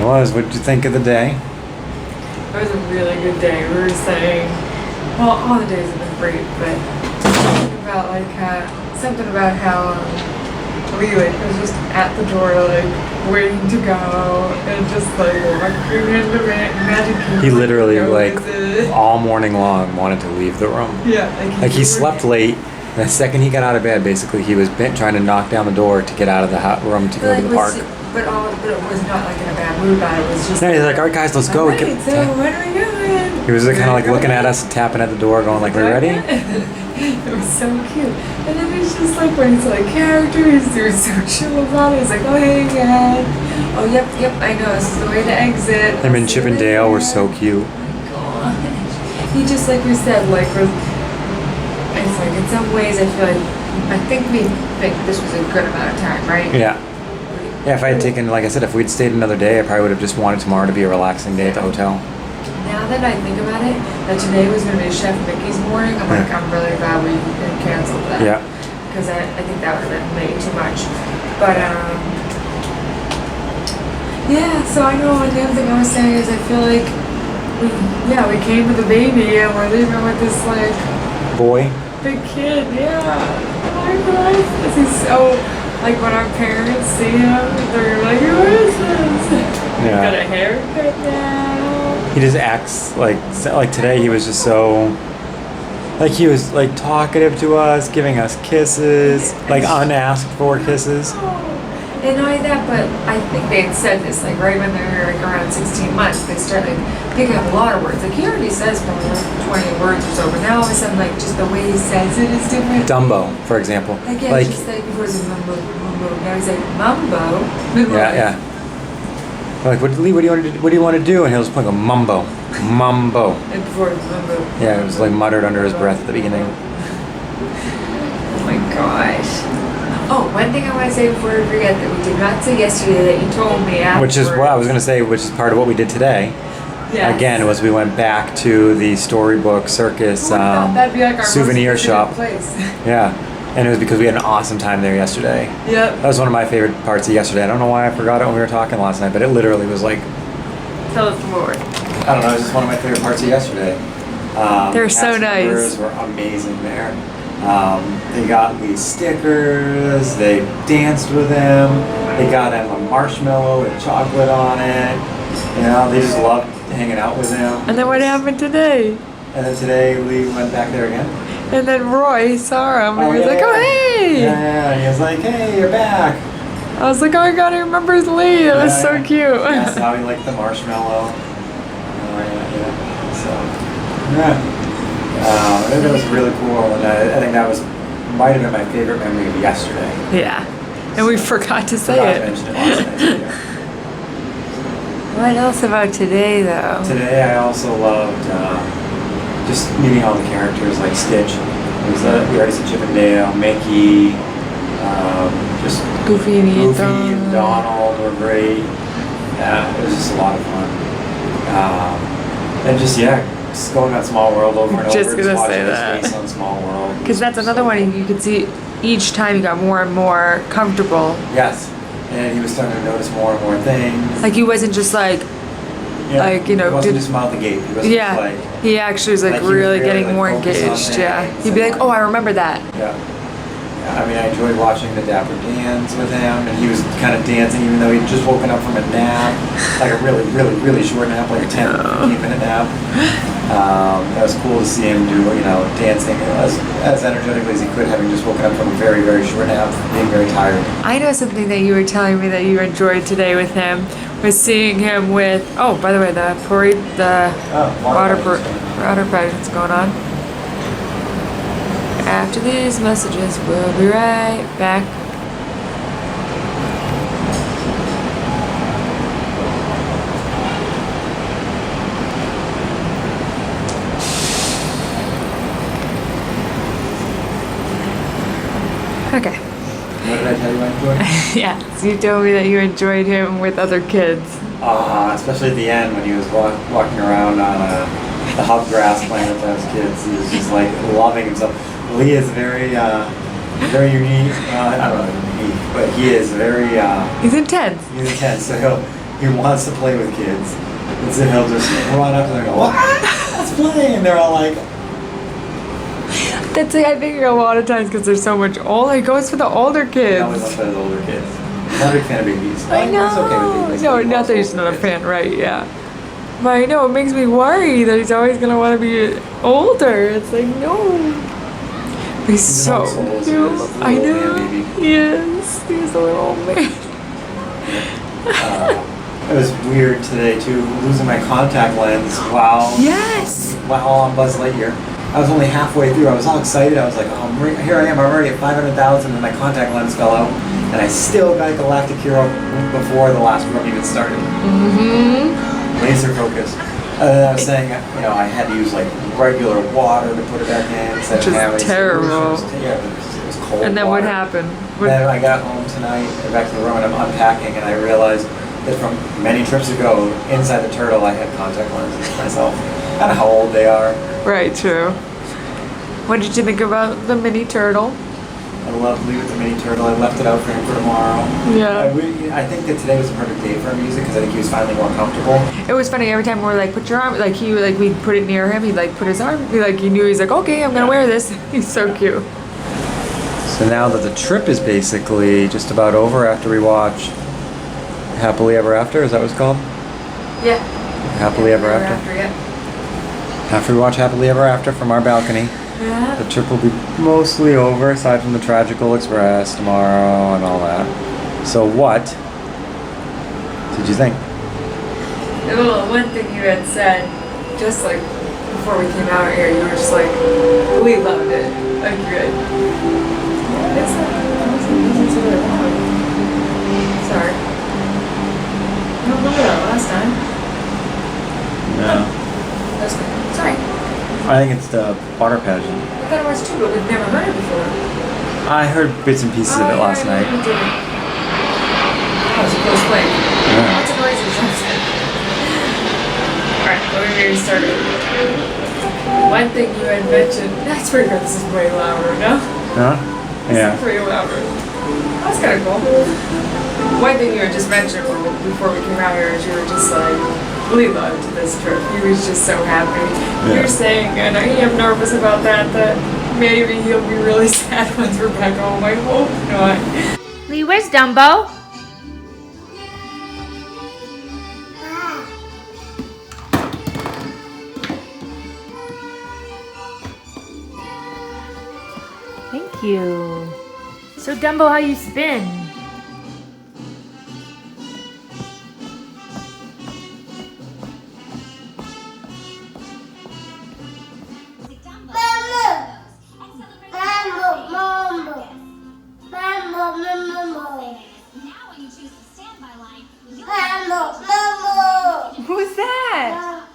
It was. What did you think of the day? It was a really good day. We were saying, well, all the days have been great, but something about how we was just at the door, waiting to go, and just walking into Magic Kingdom. He literally all morning long wanted to leave the room. Yeah, he slept late. The second he got out of bed, basically, he was trying to knock down the door to get out of the room to go to the park. But it was not in a bad mood about it. It was just. Yeah, he's like, all right, guys, let's go. Right, so what are we doing? He was kind of looking at us, tapping at the door, going we ready? It was so cute. And then it's just when he's characters, they're so chill about it. He's like, oh, hey, yeah. Oh, yep, I know. This is the way to exit. Him and Chip and Dale were so cute. Oh, my gosh. He just, we said, it's in some ways, I think we think this was a good amount of time, right? Yeah. Yeah, if I had taken, like I said, if we'd stayed another day, I probably would have just wanted tomorrow to be a relaxing day at the hotel. Now that I think about it, that today was going to be Chef Mickey's morning, I'm I'm really glad we canceled that. Yeah. Because I think that would have been way too much. But, yeah, so I know the other thing I was saying is I feel like we came with a baby and we're leaving with this, boy. Big kid, yeah. Oh my gosh. This is so, when our parents see him, they're like, who is this? Yeah. Got a haircut now. He just acts like today he was just so, he was talkative to us, giving us kisses, unasked for kisses. And not only that, but I think they had said this, right when they were around 16 months, they started picking up a lot of words. He already says probably 20 words or so, but now all of a sudden, just the way he says it is different. Dumbo, for example. Just before it was mumbo. Now he's like, mumbo? Yeah. What do you want to do? And he'll just go mumbo. And before it was mumbo. Yeah, it was muttered under his breath at the beginning. Oh my gosh. Oh, one thing I want to say before I forget that we did not say yesterday that you told me afterwards. Which is what I was going to say, which is part of what we did today. Yes. Again, was we went back to the Storybook Circus that'd be our souvenir shop. Place. Yeah. And it was because we had an awesome time there yesterday. Yep. That was one of my favorite parts of yesterday. I don't know why I forgot it when we were talking last night, but it literally was Tell us more. I don't know, it was just one of my favorite parts of yesterday. They're so nice. The were amazing there. They got these stickers, they danced with him, they got him a marshmallow with chocolate on it. They just loved hanging out with him. And then what happened today? And then today we went back there again. And then Roy saw him and he was like, oh, hey! Yeah, he was like, hey, you're back. I was like, oh my god, he remembers Lee. It was so cute. Yeah, so how he liked the marshmallow. It was really cool, and I think that might have been my favorite memory of yesterday. Yeah, and we forgot to say it. I mentioned it last night. What else about today, though? Today I also loved just meeting all the characters like Stitch. We already said Chip and Dale, Mickey, just Goofy and Donald were great. Yeah, it was just a lot of fun. And just going on Small World over and over. Just gonna say that. His face on Small World. Because that's another one you could see each time he got more and more comfortable. Yes, and he was starting to notice more and more things. He wasn't just he wasn't just mouth agape. He wasn't just he actually was really getting more engaged. Yeah, he'd be like, oh, I remember that. Yeah. I mean, I enjoyed watching the Dapper dance with him, and he was kind of dancing even though he'd just woken up from a nap, a really, really, really short nap, a 10 or 15-minute nap. That was cool to see him do, dancing as energetically as he could, having just woken up from a very, very short nap, being very tired. I know something that you were telling me that you enjoyed today with him was seeing him with, oh, by the way, the parade, water pageant's going on. After these messages, we'll be right back. Okay. What did I tell you I enjoyed? Yeah, so you told me that you enjoyed him with other kids. Especially at the end when he was walking around on the hub grass playing with those kids. He was just loving himself. Lee is very Very unique. I don't know, unique, but he is very. He's intense. He's intense. So he wants to play with kids, and so he'll just run up and go, let's play, and they're all like. That's like, I think a lot of times because they're so much older, he goes for the older He kids. always wants to play with older kids. Not a big fan of babies. I know. It's okay with babies. No, He not loves that he's older not a kids. fan, right? Yeah. But I know it makes me worry that he's always gonna want to be older. It's like no. But he's so an old soul, cute. so he's a I little know. man baby. Yes, he's a little old man. It was weird today too, losing my contact lens while on Buzz Lightyear. I was only halfway through. I was all excited. I was like, oh, here I am. I'm already at 500,000, and my contact lens fell out, and I still got Galactic Hero before the last room even started. Mm-hmm. Laser focus. I was saying, I had to use like regular water to put it back in instead Which of is having. terrible. It was cold. And then water. what happened? Then I got home tonight, back to the room, and I'm unpacking, and I realized that from many trips ago, inside the turtle, I had contact lenses myself. I don't know how old they are. Right, true. What did you think about the mini turtle? I love Leave It to Mini Turtle. I left it out for him for tomorrow. Yeah. I think that today was a perfect day for music because I think he was finally more comfortable. It was funny every time we were like, put your arm, like we'd put it near him, he'd like put his arm, he knew, he's like, okay, I'm gonna wear this. He's so cute. So now that the trip is basically just about over after we watch Happily Ever After, is that what it's called? Yeah. Happily Ever After? Yeah. After we watch Happily Ever After from our balcony, Yeah. the trip will be mostly over aside from the Tragical Express tomorrow and all that. So what did you think? Well, one thing you had said, just like before we came out here, you were just like, we loved it. Like, good. It's not, it wasn't so really long. Sorry. I don't remember that last time. No. That's good. Sorry. I think it's the water pageant. I thought it was too, but we've never heard it before. I heard bits and pieces of it last night. We did. That was a close play. Yeah. Lots of noises. Alright, let me restart it. One thing you had mentioned, that's pretty good. This is way louder, no? Huh? Yeah. This is pretty louder. That's kind of cool. One thing you had just mentioned before we came out here is you were just like, we loved this trip. He was just so happy. Yeah. You're saying, and I am nervous about that maybe he'll be really sad once we're back home. I hope not. Lee, where's Dumbo? Thank you. So Dumbo, how you spin? Who's that?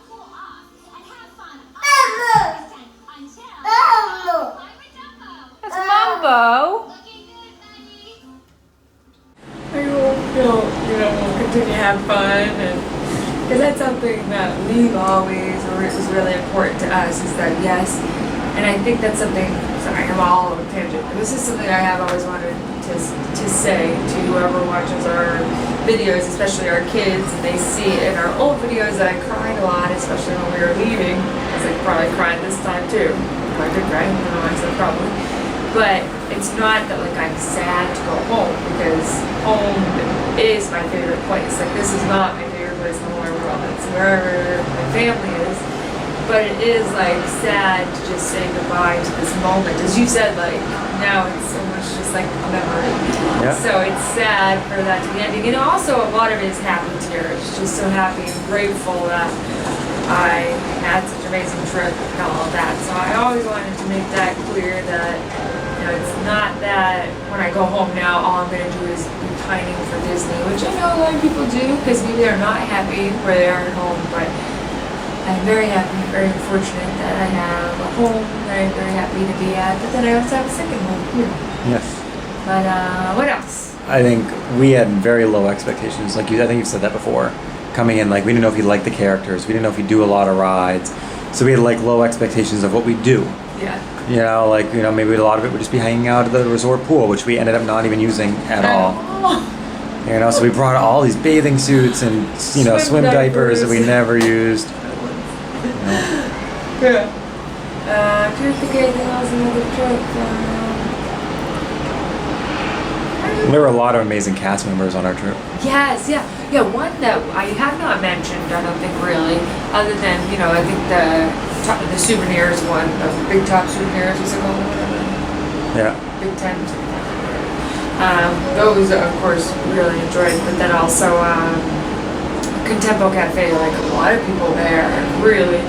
That's Mumbo. I hope we'll continue to have fun, and because that's something that we've always, or it was really important to us, is that yes, and I think that's something. Sorry, I'm all on a tangent. But this is something I have always wanted to say to whoever watches our videos, especially our kids, and they see in our old videos that I cried a lot, especially when we were leaving. I was like probably crying this time too. I did cry. I don't know why I said probably. But it's not that like I'm sad to go home, because home is my favorite place. Like this is not my favorite place in the whole world. It's wherever my family is. But it is like sad to just say goodbye to this moment. As you said, like now it's so much just like a memory. Yeah. So it's sad for that to be ending. And also a lot of it is happy tears. Just so happy and grateful that I had such an amazing trip and all of that. So I always wanted to make that clear that it's not that when I go home now, all I'm going to do is be pining for Disney, which I know a lot of people do, because maybe they're not happy where they are at home, but I'm very happy, very fortunate that I have a home that I'm very happy to be at, but then I also have a second home here. Yes. But what else? I think we had very low expectations. I think you've said that before. Coming in, like we didn't know if he liked the characters. We didn't know if he'd do a lot of rides. So we had like low expectations of what we do. Yeah. You know, like, you know, maybe a lot of it would just be hanging out at the resort pool, which we ended up not even using at all. You know, so we brought all these bathing suits and, you know, swim diapers that we never used. Yeah. Do you think anything else in the trip? There were a lot of amazing cast members on our trip. Yes, yeah. Yeah, one that I have not mentioned, I don't think really, other than, you know, I think the souvenirs one, the Big Top Souvenirs, was it called? Yeah. Big Tent. Those, of course, really enjoyed, but then also Contempo Cafe, like a lot of people there really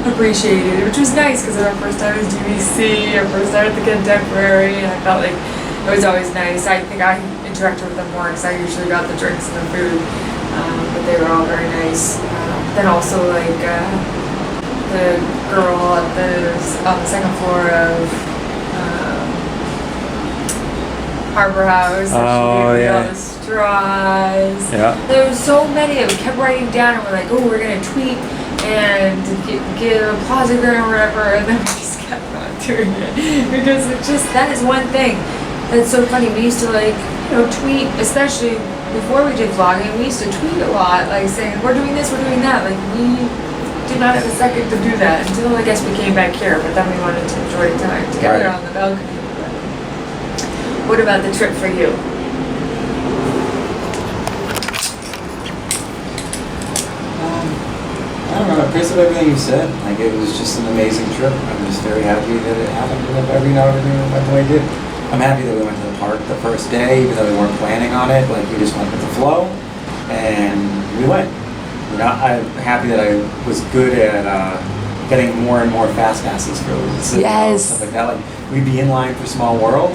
appreciated it, which was nice because our first time was GBC, our first time at the Contemporary, and I felt like it was always nice. I think I interacted with them more because I usually got the drinks and the food, but they were all very nice. Then also like the girl on the second floor of Harbor House. Oh, she gave me yeah. all the straws. Yeah. There were so many that we kept writing down, and we're like, oh, we're gonna tweet and get a posigram or whatever, and then we just kept on doing it because it's just that is one thing that's so funny. We used to like, you know, tweet, especially before we did vlogging. We used to tweet a lot, like saying we're doing this, we're doing that. Like we did not have a second to do that until I guess we came back here. But then we wanted to enjoy time together Right. on the balcony. What about the trip for you? I don't know, based on everything you said, like it was just an amazing trip. I'm just very happy that it happened and that everything went the way it did. I'm happy that we went to the park the first day, even though we weren't planning on it. Like we just went with the flow, and we went. You know, I'm happy that I was good at getting more and more fast passes for the Yes. stuff like that. Like we'd be in line for Small World,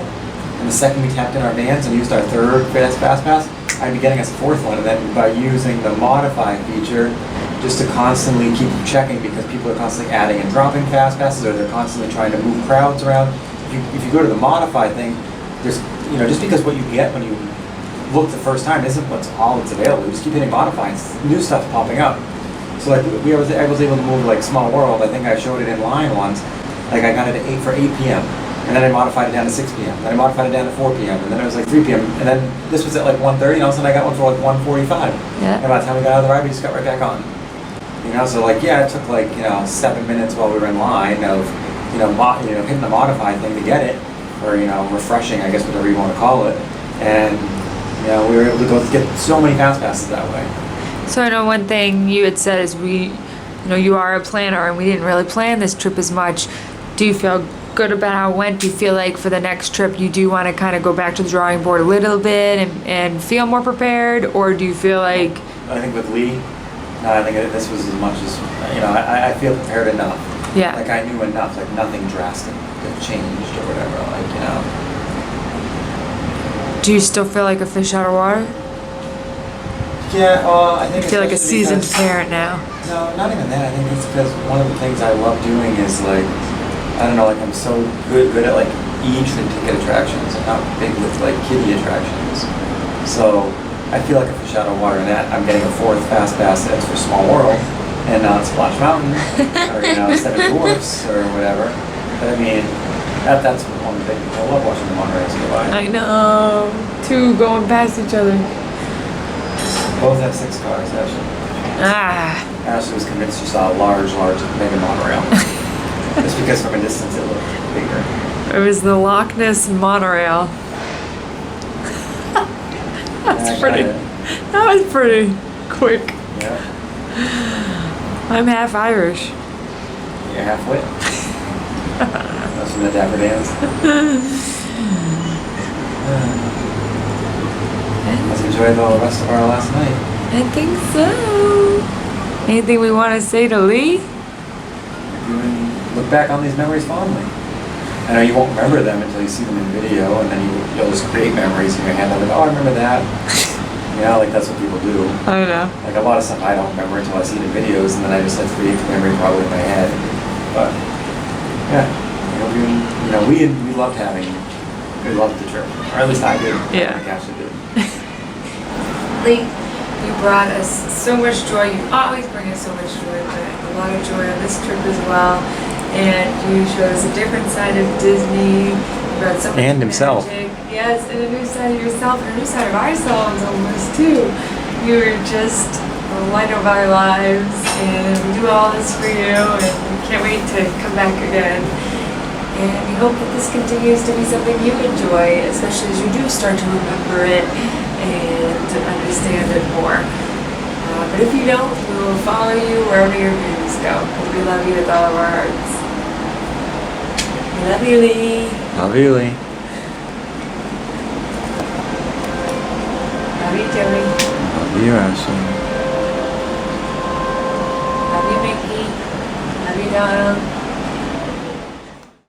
and the second we tapped in our vans and used our third fast pass, I'd be getting us a fourth one, and then by using the modify feature, just to constantly keep checking because people are constantly adding and dropping fast passes, or they're constantly trying to move crowds around. If you go to the modify thing, there's, you know, just because what you get when you look the first time isn't what's all that's available. You just keep hitting modify and new stuff's popping up. So like I was able to move like Small World. I think I showed it in line once. Like I got it at 8 p.m. and then I modified it down to 6 p.m. Then I modified it down to 4 p.m. and then it was like 3 p.m. and then this was at like 1:30 and all of a sudden I got one for like 1:45. Yeah. And by the time we got out of the ride, we just got right back on. You know, so like, yeah, it took like, you know, 7 minutes while we were in line of, you know, hitting the modify thing to get it, or, you know, refreshing, I guess, whatever you want to call it. And, you know, we were able to go get so many fast passes that way. So I know one thing you had said is you know, you are a planner and we didn't really plan this trip as much. Do you feel good about how it went? Do you feel like for the next trip you do want to kind of go back to the drawing board a little bit and feel more prepared? Or do you feel like... I think with Lee, no, I think this was as much as, you know, I feel prepared enough. Yeah. Like I knew enough, like nothing drastic that changed or whatever, like, you know. Do you still feel like a fish out of water? Yeah, I think I feel like a especially seasoned because- parent now. No, not even that. I think it's because one of the things I love doing is like, I don't know, like I'm so good at like e-train ticket attractions. I'm not big with like kiddie attractions. So I feel like a fish out of water in that I'm getting a fourth fast pass that's for Small World and not Splash Mountain or, you know, Seven Dwarfs or whatever. But I mean, that's one thing. I love watching the monorails go by. I know. Two going past each other. Both have 6 cars, actually. Ah. Ashley was convinced she saw a large mega monorail. Just because from a distance it looked bigger. It was the Loch Ness monorail. That was pretty quick. Yeah. I'm half Irish. You're halfway. That's from the Dapper Dans. Let's enjoy the rest of our last night. I think so. Anything we want to say to Lee? Look back on these memories fondly. I know you won't remember them until you see them in video, and then you'll just create memories in your head. Like, oh, I remember that. You know, like that's what people do. I know. Like a lot of stuff I don't remember until I see the videos, and then I just like create the memory probably in my head. But yeah, you know, we loved we loved the trip, or at least I did. Yeah. I think Ashley did. Lee, you brought us so much joy. You always bring us so much joy, but a lot of joy on this trip as well. and you showed us a different side of Disney. You brought so much And himself. magic. Yes, and a new side of yourself, and a new side of ourselves almost too. You were just the light of our lives, and we do all this for you, and we can't wait to come back again. And we hope that this continues to be something you enjoy, especially as you do start to remember it and understand it more. But if you don't, we will follow you wherever your dreams go, because we love you with all of our hearts. We love you, Lee. Love you, Lee. Love you, Joey. Love you, Ashley. Love you, Mickey. Love you, Donald.